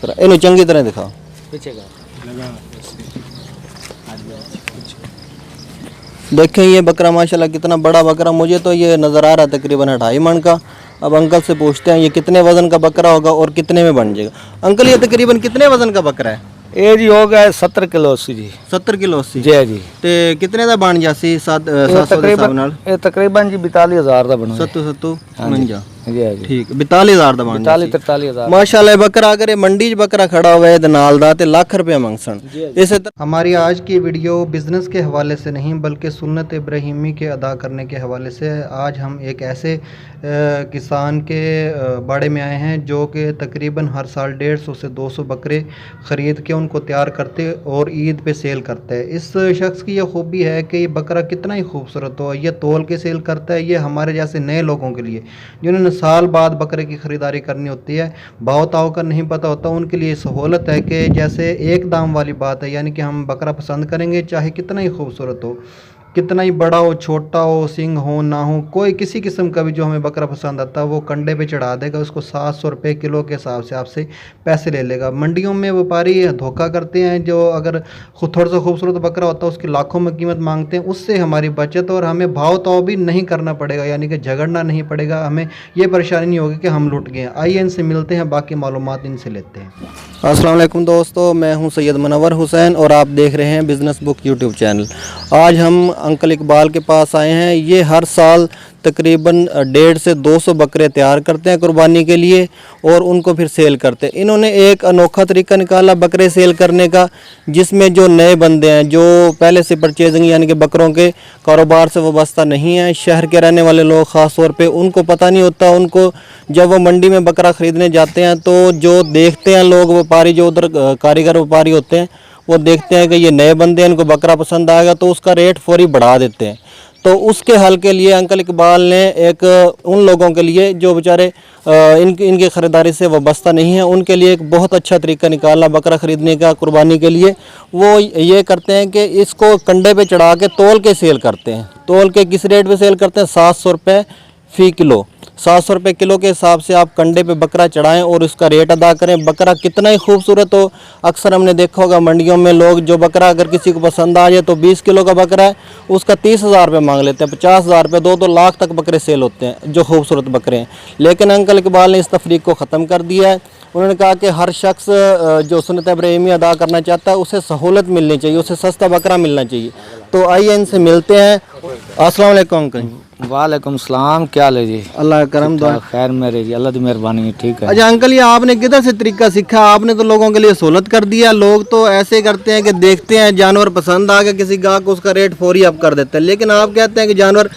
बकरा इन्हें चंगी तरह दिखाओ पीछे का देखें ये बकरा माशाल्लाह कितना बड़ा बकरा, मुझे तो ये नज़र आ रहा है तकरीबन 2.5 मन का। अब अंकल से पूछते हैं ये कितने वज़न का बकरा होगा और कितने में बन जाएगा। अंकल ये तकरीबन कितने वज़न का बकरा है? ये जी हो गया 70 किलो 80 जी। 70 किलो 80 जी जी। ते कितने दा बन जासी 700 ਦੇ ਹਿਸਾਬ ਨਾਲ? ਇਹ ਤਕਰੀਬਨ ਜੀ 42000 ਦਾ ਬਣੂਗਾ। 7 49 जी जी ठीक 42000 ਦਾ ਬਣ 43000 माशाल्लाह। बकरा अगर ये मंडी च बकरा खड़ा हुआ है तो नाल दा ते लाख रुपया मंगसन। इस हमारी आज की वीडियो बिजनेस के हवाले से नहीं बल्कि सुन्नत इब्राहिमी के अदा करने के हवाले से। आज हम एक ऐसे किसान के बाड़े में आए हैं जो कि तकरीबन हर साल 150 से 200 बकरे ख़रीद के उनको तैयार करते और ईद पे सेल करते हैं। इस शख्स की यह खूबी है कि ये बकरा कितना ही खूबसूरत हो, ये तोल के सेल करता है। ये हमारे जैसे नए लोगों के लिए जिन्होंने साल बाद बकरे की ख़रीदारी करनी होती है, भाव ताव का नहीं पता होता, उनके लिए सहूलत है कि जैसे एक दाम वाली बात है, यानी कि हम बकरा पसंद करेंगे चाहे कितना ही खूबसूरत हो, कितना ही बड़ा हो, छोटा हो, सिंग हो ना हो, कोई किसी किस्म का भी जो हमें बकरा पसंद आता है वो कंडे पे चढ़ा देगा। उसको 700 रुपये किलो के हिसाब से आपसे पैसे ले लेगा। मंडियों में व्यापारी धोखा करते हैं, जो अगर खुद थोड़ा सा खूबसूरत बकरा होता है उसकी लाखों में कीमत मांगते हैं। उससे हमारी बचत और हमें भाव ताव भी नहीं करना पड़ेगा, यानी कि झगड़ना नहीं पड़ेगा, हमें ये परेशानी नहीं होगी कि हम लुट गए। आइए इनसे मिलते हैं, बाकी मालूमात इनसे लेते हैं। अस्सलाम वालेकुम दोस्तों, मैं हूं सैयद मुनव्वर हुसैन और आप देख रहे हैं बिज़नेस बुक यूट्यूब चैनल। आज हम अंकल इकबाल के पास आए हैं। ये हर साल तकरीबन 150 से 200 बकरे तैयार करते हैं कुर्बानी के लिए और उनको फिर सेल करते हैं। इन्होंने एक अनोखा तरीका निकाला बकरे सेल करने का, जिसमें जो नए बंदे हैं जो पहले से परचेजिंग यानी कि बकरों के कारोबार से वाबस्ता नहीं है, शहर के रहने वाले लोग ख़ास तौर पे, उनको पता नहीं होता। उनको जब वो मंडी में बकरा ख़रीदने जाते हैं तो जो देखते हैं लोग, व्यापारी जो उधर कारीगर व्यापारी होते हैं, वो देखते हैं कि ये नए बंदे हैं, इनको बकरा पसंद आएगा तो उसका रेट फौरी बढ़ा देते हैं। तो उसके हल के लिए अंकल इकबाल ने एक उन लोगों के लिए जो बेचारे इनकी ख़रीदारी से वाबस्ता नहीं है, उनके लिए एक बहुत अच्छा तरीका निकाला बकरा ख़रीदने का कुर्बानी के लिए। वो ये करते हैं कि इसको कंडे पे चढ़ा के तोल के सेल करते हैं। तोल के किस रेट पे सेल करते हैं? 700 रुपये फ़ी किलो। 700 रुपये किलो के हिसाब से आप कंडे पे बकरा चढ़ाएं और उसका रेट अदा करें। बकरा कितना ही खूबसूरत हो, अक्सर हमने देखा होगा मंडियों में लोग जो बकरा अगर किसी को पसंद आ जाए तो 20 किलो का बकरा है उसका 30,000 रुपये मांग लेते हैं, 50,000 रुपये, 2-2 लाख तक बकरे सेल होते हैं जो खूबसूरत बकरे हैं। लेकिन अंकल इकबाल ने इस तफरीक को ख़त्म कर दिया है। उन्होंने कहा कि हर शख्स जो सुन्नत इब्राहिमी अदा करना चाहता है उसे सहूलत मिलनी चाहिए, उसे सस्ता बकरा मिलना चाहिए। तो आइए इनसे मिलते हैं। अस्सलाम वालेकुम अंकल। वालेकुम सलाम, क्या हाल है जी? अल्लाह करम दुआ खैर मेरे जी, अल्लाह की मेहरबानी है। ठीक है। अच्छा अंकल, ये आपने किधर से तरीका सीखा? आपने तो लोगों के लिए सहूलत कर दिया। लोग तो ऐसे करते हैं कि देखते हैं जानवर पसंद आ गया किसी गाहक को, उसका रेट फौरी अप कर देते हैं। लेकिन आप कहते हैं कि जानवर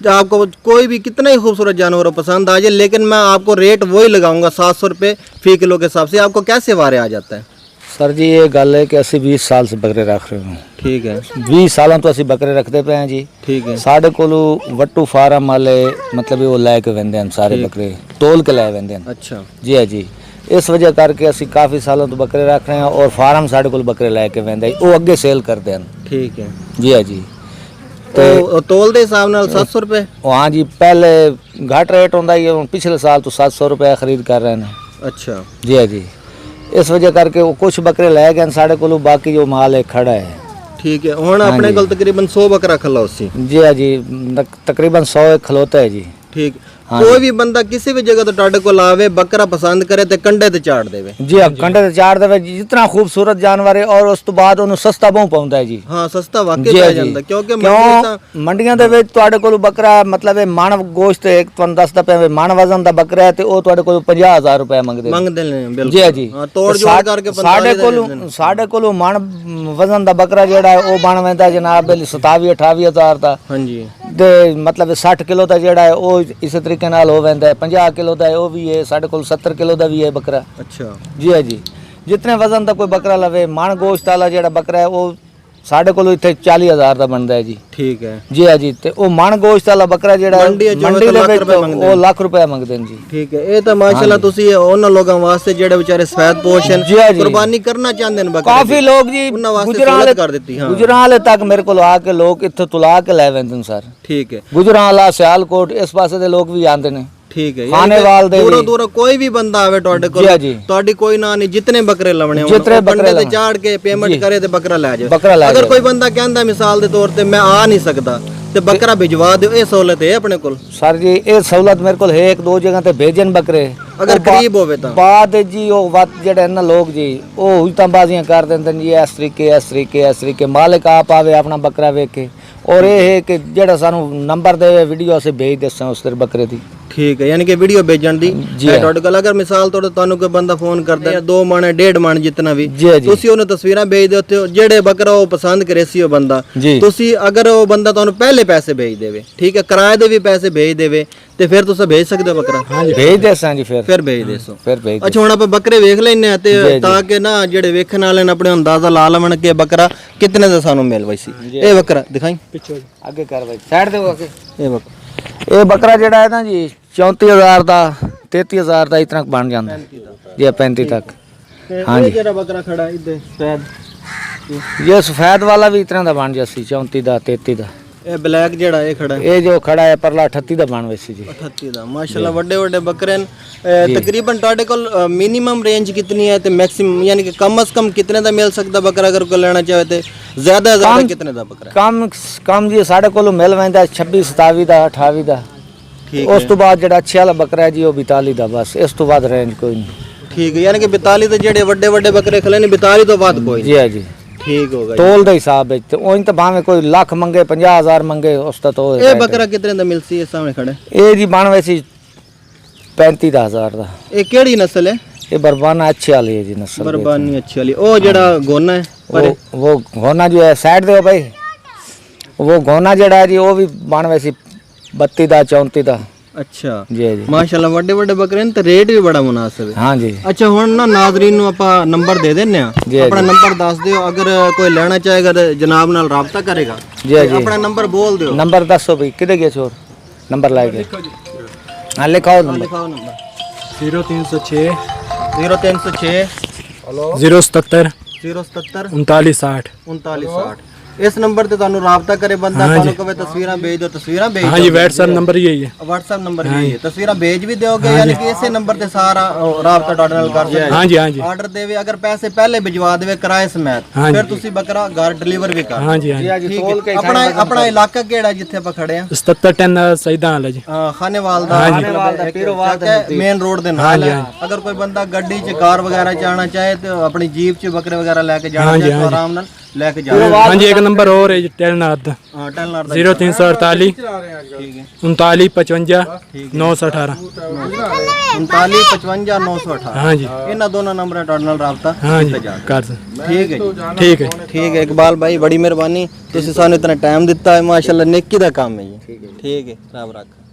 आपको कोई भी कितना ही खूबसूरत जानवर हो पसंद आ जाए, लेकिन मैं आपको रेट वही लगाऊंगा 700 रुपये फ़ी किलो के हिसाब से। आपको कैसे वारे आ जाता है? सर जी ये गल है कि असं 20 साल से बकरे रख रहे हैं। ठीक है। 20 सालों तो असं बकरे रखते पे हैं जी। ठीक है। साढ़े को वट्टू फार्म वाले मतलब वो लैके वेंदे हैं सारे बकरे, तोल के लै वेंदे हैं। अच्छा जी है जी। इस वजह करके असं काफ़ी सालों तो बकरे रख रहे हैं और फार्म साढ़े को बकरे लैके वेंदे वो अगे सेल करते हैं। ठीक है जी है जी। तो तोल के हिसाब नाल 700 रुपये? हाँ जी, पहले घट रेट होता है, पिछले साल तो 700 रुपये खरीद कर रहे हैं। अच्छा जी है जी। इस वजह करके वो कुछ बकरे लै गए साढ़े को, बाकी जो माल है खड़ा है। ठीक है। हुण अपने को तकरीबन 100 बकरा खलोसी? जी हाँ जी, तकरीबन 100 खलोता है जी। ठीक। हाँ, कोई भी बंदा किसी भी जगह तो टाडे को लावे बकरा पसंद करे तो कंडे ते चाड़ देवे। जी हाँ, कंडे ते चाड़ देवे। जितना खूबसूरत जानवर है और उस तो बाद उन्हें सस्ता बहुत पाउंदा है जी। हाँ सस्ता वाकई पै जांदा, क्योंकि मंडियां दे विच तुहाडे कोल बकरा मतलब माण गोश्त एक तुहानू दसदा पे माण वजन दा बकरा है ते ओ तुहाडे कोल 50,000 रुपए मंगदे ने। बिल्कुल जी जी। तोड़ जोड़ करके साडे कोल माण वजन दा बकरा जेड़ा है ओ बन वेंदा जनाब 27-28,000 दा। हां जी। ते मतलब 60 किलो दा जेड़ा है ओ इस तरीके नाल हो वेंदा है। 50 किलो दा है वो भी है, साढ़े को 70 किलो दा भी है बकरा। अच्छा जी है जी। जितने वजन दा कोई बकरा लवे, मन गोश्त वाला जेड़ा बकरा है वो साढ़े को इत्थे 40,000 दा बनदा है जी। ठीक है जी है जी। ते ओ मन गोश्त वाला बकरा जेड़ा मंडी दे विच ओ लाख रुपए मंगदे ने जी। ठीक है। ए तां माशाल्लाह तुसी उन्हां लोकां वास्ते जेड़े बेचारे सफेद पोशन कुर्बानी करना चाहंदे ने बकरे, काफी लोग जी गुजराल कर देती। हां गुजराल तक मेरे को आके लोग इत्थे तुला के ले वेंदे ने सर। ठीक है। गुजराल सियालकोट इस पासे दे लोग भी आंदे ने। ਠੀਕ ਹੈ ਖਾਣੇ ਵਾਲ ਦੇ ਦੂਰੋਂ ਦੂਰੋਂ ਕੋਈ ਵੀ ਬੰਦਾ ਆਵੇ ਤੁਹਾਡੇ ਕੋਲ ਤੁਹਾਡੀ ਕੋਈ ਨਾ ਨਹੀਂ ਜਿੰਨੇ ਬੱਕਰੇ ਲਵਣੇ ਹੋਣ ਬੰਦੇ ਤੇ ਚਾੜ ਕੇ ਪੇਮੈਂਟ ਕਰੇ ਤੇ ਬੱਕਰਾ ਲੈ ਜਾਵੇ ਅਗਰ ਕੋਈ ਬੰਦਾ ਕਹਿੰਦਾ ਮਿਸਾਲ ਦੇ ਤੌਰ ਤੇ ਮੈਂ ਆ ਨਹੀਂ ਸਕਦਾ ਤੇ ਬੱਕਰਾ ਭਿਜਵਾ ਦਿਓ ਇਹ ਸਹੂਲਤ ਹੈ ਆਪਣੇ ਕੋਲ ਸਰ ਜੀ ਇਹ ਸਹੂਲਤ ਮੇਰੇ ਕੋਲ ਹੈ ਇੱਕ ਦੋ ਜਗ੍ਹਾ ਤੇ ਭੇਜਣ ਬੱਕਰੇ ਅਗਰ ਕਰੀਬ ਹੋਵੇ ਤਾਂ ਬਾਅਦ ਜੀ ਉਹ ਵੱਧ ਜਿਹੜੇ ਨਾ ਲੋਕ ਜੀ ਉਹ ਹੀ ਤਾਂ ਬਾਜ਼ੀਆਂ ਕਰ ਦਿੰਦੇ ਨੇ ਜੀ ਇਸ ਤਰੀਕੇ ਮਾਲਿਕ ਆਪ ਆਵੇ ਆਪਣਾ ਬੱਕਰਾ ਵੇਖ ਕੇ ਔਰ ਇਹ ਹੈ ਕਿ ਜਿਹੜਾ ਸਾਨੂੰ ਨੰਬਰ ਦੇਵੇ ਵੀਡੀਓ ਅਸੀਂ ਭੇਜ ਦੱਸਾਂ ਉਸ ਤੇ ਬੱਕਰੇ ਦੀ ਠੀਕ ਹੈ ਯਾਨੀ ਕਿ ਵੀਡੀਓ ਭੇਜਣ ਦੀ ਤੁਹਾਡੇ ਕੋਲ ਅਗਰ ਮਿਸਾਲ ਤੌਰ ਤੇ ਤੁਹਾਨੂੰ ਕੋਈ ਬੰਦਾ ਫੋਨ ਕਰਦਾ 2 ਮਣ 1.5 ਮਣ ਜਿੰਨਾ ਵੀ ਤੁਸੀਂ ਉਹਨੂੰ ਤਸਵੀਰਾਂ ਭੇਜ ਦਿਓ ਤੇ ਜਿਹੜੇ ਬੱਕਰਾ ਉਹ ਪਸੰਦ ਕਰੇ ਸੀ ਉਹ ਬੰਦਾ ਤੁਸੀਂ ਅਗਰ ਉਹ ਬੰਦਾ ਤੁਹਾਨੂੰ ਪਹਿਲੇ ਪੈਸੇ ਭੇਜ ਦੇਵੇ ਠੀਕ ਹੈ ਕਿਰਾਏ ਦੇ ਵੀ ਪੈਸੇ ਭੇਜ ਦੇਵੇ ਤੇ ਫਿਰ ਤੁਸੀਂ ਭੇਜ ਸਕਦੇ ਹੋ ਬੱਕਰਾ ਭੇਜ ਦੇਸਾਂ ਜੀ ਫਿਰ ਭੇਜ ਦੇਸੋ ਅੱਛਾ ਹੁਣ ਆਪਾਂ ਬੱਕਰੇ ਵੇਖ ਲੈਨੇ ਆ ਤੇ ਤਾਂ ਕਿ ਨਾ ਜਿਹੜੇ ਵੇਖਣ ਵਾਲੇ ਨੇ ਆਪਣੇ ਅੰਦਾਜ਼ਾ ਲਾ ਲਵਣ ਕਿ ਬੱਕਰਾ ਕਿਤਨੇ ਦਾ ਸਾਨੂੰ ਮਿਲ ਵਈ ਸੀ ਇਹ ਬੱਕਰਾ ਦਿਖਾਈ ਪਿੱਛੇ ਅੱਗੇ ਕਰ ਬਾਈ ਸਾਈਡ ਦੇ ਅੱਗੇ ਇਹ ਬੱਕਰਾ ਜਿਹੜਾ ਹੈ ਨਾ ਜੀ 34000 ਦਾ 33000 ਦਾ ਇਤਨਾ ਬਣ ਜਾਂਦਾ ਜੀ 35 ਤੱਕ ਹਾਂ ਜੀ ਜਿਹੜਾ ਬੱਕਰਾ ਖੜਾ ਇੱਥੇ ਸਫੈਦ ਇਹ ਸਫੈਦ ਵਾਲਾ ਵੀ ਇਤਨਾ ਦਾ ਬਣ ਜਾਸੀ 34 ਦਾ 33 ਦਾ ਇਹ ਬਲੈਕ ਜਿਹੜਾ ਇਹ ਖੜਾ ਇਹ ਜੋ ਖੜਾ ਹੈ ਪਰਲਾ 38 ਦਾ ਬਣ ਵੈਸੀ ਜੀ 38 ਦਾ ਮਾਸ਼ਾਅੱਲਾ ਵੱਡੇ ਵੱਡੇ ਬੱਕਰੇ ਤਕਰੀਬਨ ਤੁਹਾਡੇ ਕੋਲ ਮਿਨੀਮਮ ਰੇਂਜ ਕਿਤਨੀ ਹੈ ਤੇ ਮੈਕਸਿਮਮ ਯਾਨੀ ਕਿ ਕਮ ਸੇ ਕਮ ਕਿਤਨੇ ਦਾ ਮਿਲ ਸਕਦਾ ਬੱਕਰਾ ਅਗਰ ਕੋਈ ਲੈਣਾ ਚਾਹੇ ਤੇ ਜ਼ਿਆਦਾ ਕਿਤਨੇ ਦਾ ਬੱਕਰਾ ਕਮ ਜੀ ਸਾਡੇ ਕੋਲ ਮਿਲ ਵੈਂਦਾ 26 27 ਦਾ 28 ਦਾ ਉਸ ਤੋਂ ਬਾਅਦ ਜਿਹੜਾ ਅੱਛਾ ਵਾਲਾ ਬੱਕਰਾ ਹੈ ਜੀ ਉਹ 42 ਦਾ ਬਸ ਇਸ ਤੋਂ ਬਾਅਦ ਰੇਂਜ ਕੋਈ ਨਹੀਂ ਠੀਕ ਹੈ ਯਾਨੀ ਕਿ 42 ਦੇ ਜਿਹੜੇ ਵੱਡੇ ਵੱਡੇ ਬੱਕਰੇ ਖਲੇ ਨੇ 42 ਤੋਂ ਬਾਅਦ ਕੋਈ ਜੀ ਹੈ ਜੀ ਠੀਕ ਹੋਗਾ ਤੋਲ ਦਾ ਹਿਸਾਬ ਵਿੱਚ ਉਹ ਤਾਂ ਭਾਵੇਂ ਕੋਈ ਲੱਖ ਮੰਗੇ 50000 ਮੰਗੇ ਉਸ ਦਾ ਤੋਂ ਇਹ ਬੱਕਰਾ ਕਿਤਨੇ ਦਾ ਮਿਲਸੀ ਇਸ ਸਾਹਮਣੇ ਖੜਾ ਇਹ ਜੀ ਬਣ ਵੈਸੀ 35000 ਦਾ ਇਹ ਕਿਹੜੀ ਨਸਲ ਹੈ ਇਹ ਬਰਬਾਨਾ ਅੱਛੀ ਵਾਲੀ ਹੈ ਜੀ ਨਸਲ ਬਰਬਾਨੀ ਅੱਛੀ ਵਾਲੀ ਉਹ ਜਿਹੜਾ ਗੋਨਾ ਹੈ ਪਰ ਉਹ ਗੋਨਾ ਜੋ ਹੈ ਸਾਈਡ ਦੇ ਭਾਈ ਉਹ ਗੋਨਾ ਜਿਹੜਾ ਹੈ ਜੀ ਉਹ ਵੀ ਬਣ ਵੈਸੀ 32 ਦਾ 34 ਦਾ ਅੱਛਾ ਜੀ ਜੀ ਮਾਸ਼ਾਅੱਲਾ ਵੱਡੇ ਵੱਡੇ ਬੱਕਰੇ ਨੇ ਤੇ ਰੇਟ ਵੀ ਬੜਾ ਮੁਨਾਸਿਬ ਹੈ ਹਾਂ ਜੀ ਅੱਛਾ ਹੁਣ ਨਾ ਨਾਜ਼ਰੀਨ ਨੂੰ ਆਪਾਂ ਨੰਬਰ ਦੇ ਦਿੰਨੇ ਆ ਆਪਣਾ ਨੰਬਰ ਦੱਸ ਦਿਓ ਅਗਰ ਕੋਈ ਲੈਣਾ ਚਾਹੇਗਾ ਤੇ ਜਨਾਬ ਨਾਲ ਰਾਬਤਾ ਕਰੇਗਾ ਜੀ ਜੀ ਆਪਣਾ ਨੰਬਰ ਬੋਲ ਦਿਓ ਨੰਬਰ ਦੱਸੋ ਭਈ ਕਿੱਥੇ ਗਿਆ ਛੋਰ ਨੰਬਰ ਲਾਏ ਗਏ ਹਾਂ ਲਿਖਾਓ ਨੰਬਰ 0306 0306 077 077 3960 3960 इस नंबर ते तानु राब्ता करे बंदा तानु कवे तस्वीरां भेज दो तस्वीरां भेज हां जी व्हाट्सएप नंबर यही है व्हाट्सएप नंबर यही है तस्वीरां भेज भी दोगे यानी कि इसे नंबर ते सारा राब्ता टोटल नाल कर दे हां जी ऑर्डर देवे अगर पैसे पहले भिजवा देवे किराए समेत फिर तुसी बकरा घर डिलीवर भी कर हां जी तोल के अपना इलाका केड़ा जिथे आप खड़े हैं 7710 सईदा वाला जी हां खानेवाल दा पीरोवाल दा मेन रोड दे नाल अगर कोई बंदा गड्डी च कार वगैरह च आना चाहे तो अपनी जीप च बकरे वगैरह लेके जाना चाहे तो आराम नाल लेके जा हां जी एक नंबर और है टेलनाथ दा हां टेलनाथ 0348 3955 918 3955 918 हां जी इना दोनों नंबर टोटल नाल राब्ता कीता जा कर ठीक है इकबाल भाई बड़ी मेहरबानी तुसी सानू इतना टाइम दिता है माशाल्लाह नेकी दा काम है ये ठीक है राब रख